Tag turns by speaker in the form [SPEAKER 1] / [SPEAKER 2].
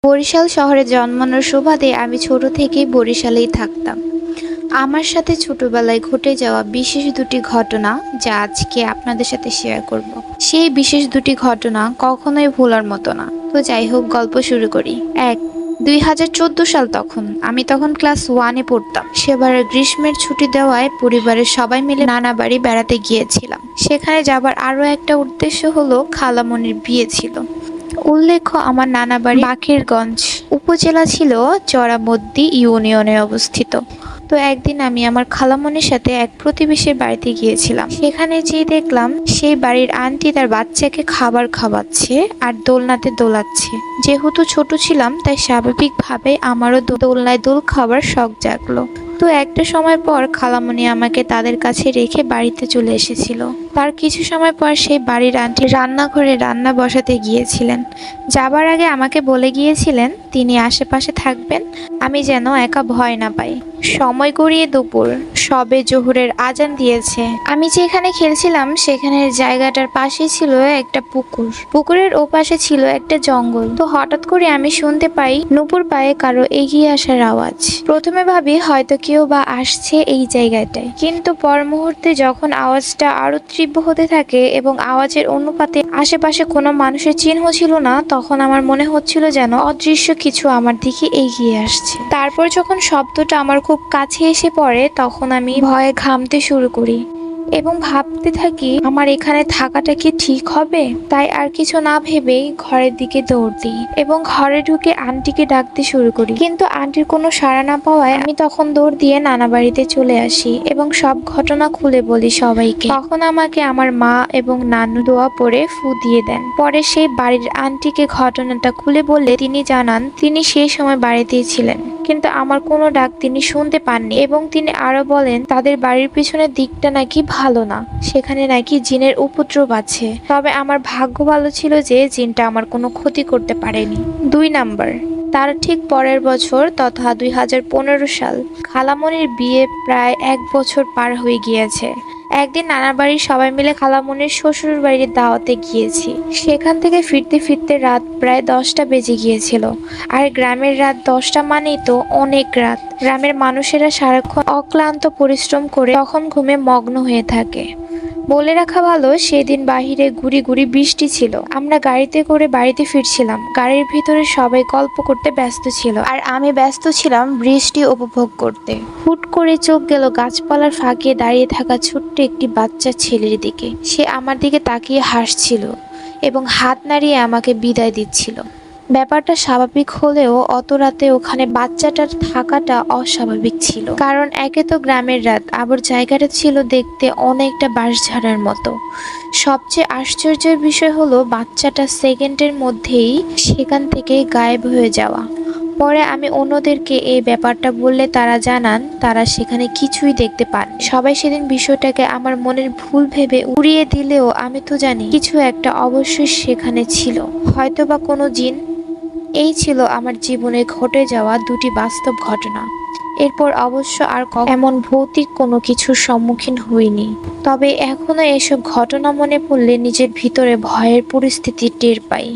[SPEAKER 1] বরিশাল শহরে জন্মানোর সুবাদে আমি ছোট থেকেই বরিশালেই থাকতাম। আমার সাথে ছোটবেলায় ঘটে যাওয়া বিশেষ দুটি ঘটনা যা আজকে আপনাদের সাথে শেয়ার করব। সেই বিশেষ দুটি ঘটনা কখনোই ভোলার মতো না। তো যাই হোক, গল্প শুরু করি। 2014 সাল। আমি তখন ক্লাস 1-এ পড়তাম। সেবার গ্রীষ্মের ছুটি দেওয়ায় পরিবারের সবাই মিলে নানা বাড়ি বেড়াতে গিয়েছিলাম। সেখানে যাবার আরো একটা উদ্দেশ্য হলো খালামণির বিয়ে ছিল। উল্লেখ্য, আমার নানা বাড়ি বাকেরগঞ্জ উপজেলা ছিল চরামদ্দি ইউনিয়নে অবস্থিত। তো একদিন আমি আমার খালামণির সাথে এক প্রতিবেশীর বাড়িতে গিয়েছিলাম। সেখানে যেয়ে দেখলাম সেই বাড়ির আন্টি তার বাচ্চাকে খাবার খাওয়াচ্ছে আর দোলনাতে দোলাচ্ছে। যেহেতু ছোট ছিলাম তাই স্বাভাবিকভাবে আমারও দোলনায় দোল খাবার শখ জাগলো। তো একটা সময় পর খালামণি আমাকে তাদের কাছে রেখে বাড়িতে চলে এসেছিল। তার কিছু সময় পর সেই বাড়ির আন্টি রান্নাঘরে রান্না বসাতে গিয়েছিলেন। যাবার আগে আমাকে বলে গিয়েছিলেন তিনি আশেপাশে থাকবেন, আমি যেন একা ভয় না পাই। সময় গড়িয়ে দুপুর, সবে জোহরের আজান দিয়েছে। আমি যেখানে খেলছিলাম সেখানের জায়গাটার পাশে ছিল একটা পুকুর। পুকুরের ওপাশে ছিল একটা জঙ্গল। তো হঠাৎ করে আমি শুনতে পাই নুপুর পায়ে কারো এগিয়ে আসার আওয়াজ। প্রথমে ভাবি হয়তো কেউ বা আসছে এই জায়গাটায়, কিন্তু পর মুহূর্তে যখন আওয়াজটা আরো তীব্র হতে থাকে এবং আওয়াজের অনুপাতে আশেপাশে কোনো মানুষের চিহ্ন ছিল না, তখন আমার মনে হচ্ছিল যেন অদৃশ্য কিছু আমার দিকে এগিয়ে আসছে। তারপর যখন শব্দটা আমার খুব কাছে এসে পড়ে তখন আমি ভয়ে ঘামতে শুরু করি এবং ভাবতে থাকি আমার এখানে থাকাটা কি ঠিক হবে। তাই আর কিছু না ভেবেই ঘরের দিকে দৌড় দিই এবং ঘরে ঢুকে আন্টিকে ডাকতে শুরু করি। কিন্তু আন্টির কোনো সাড়া না পাওয়ায় আমি তখন দৌড় দিয়ে নানা বাড়িতে চলে আসি এবং সব ঘটনা খুলে বলি সবাইকে। তখন আমাকে আমার মা এবং নানু দোয়া পড়ে ফু দিয়ে দেন। পরে সেই বাড়ির আন্টিকে ঘটনাটা খুলে বললে তিনি জানান তিনি সেই সময় বাড়িতেই ছিলেন, কিন্তু আমার কোনো ডাক তিনি শুনতে পাননি। এবং তিনি আরো বলেন তাদের বাড়ির পিছনের দিকটা নাকি ভালো না, সেখানে নাকি জিনের উপদ্রব আছে। তবে আমার ভাগ্য ভালো ছিল যে জিনটা আমার কোনো ক্ষতি করতে পারেনি। 2 নাম্বার, তার ঠিক পরের বছর তথা 2015 সাল। খালামণির বিয়ে প্রায় 1 বছর পার হয়ে গিয়েছে। একদিন নানা বাড়ির সবাই মিলে খালামণির শ্বশুর বাড়ির দাওয়াতে গিয়েছি। সেখান থেকে ফিরতে ফিরতে রাত প্রায় 10টা বেজে গিয়েছিল। আর গ্রামের রাত 10টা মানেই তো অনেক রাত। গ্রামের মানুষেরা সারাক্ষণ অক্লান্ত পরিশ্রম করে তখন ঘুমে মগ্ন হয়ে থাকে। বলে রাখা ভালো, সেদিন বাহিরে গুড়ি গুড়ি বৃষ্টি ছিল। আমরা গাড়িতে করে বাড়িতে ফিরছিলাম। গাড়ির ভিতরে সবাই গল্প করতে ব্যস্ত ছিল আর আমি ব্যস্ত ছিলাম বৃষ্টি উপভোগ করতে। হুট করে চোখ গেল গাছপালার ফাঁকে দাঁড়িয়ে থাকা ছোট্ট একটি বাচ্চা ছেলের দিকে। সে আমার দিকে তাকিয়ে হাসছিল এবং হাত নাড়িয়ে আমাকে বিদায় দিচ্ছিল। ব্যাপারটা স্বাভাবিক হলেও অত রাতে ওখানে বাচ্চাটার থাকাটা অস্বাভাবিক ছিল। কারণ একে তো গ্রামের রাত, আবার জায়গাটা ছিল দেখতে অনেকটা বাঁশঝাড়ার মতো। সবচেয়ে আশ্চর্যের বিষয় হলো বাচ্চাটা সেকেন্ডের মধ্যেই সেখান থেকে গায়েব হয়ে যাওয়া। পরে আমি অন্যদেরকে এই ব্যাপারটা বললে তারা জানান তারা সেখানে কিছুই দেখতে পান। সবাই সেদিন বিষয়টাকে আমার মনের ভুল ভেবে উড়িয়ে দিলেও আমি তো জানি কিছু একটা অবশ্যই সেখানে ছিল, হয়তোবা কোনো জিন। এই ছিল আমার জীবনে ঘটে যাওয়া দুটি বাস্তব ঘটনা। এরপর অবশ্য আর এমন ভৌতিক কোনো কিছুর সম্মুখীন হইনি। তবে এখনো এসব ঘটনা মনে পড়লে নিজের ভিতরে ভয়ের পরিস্থিতি টের পাই।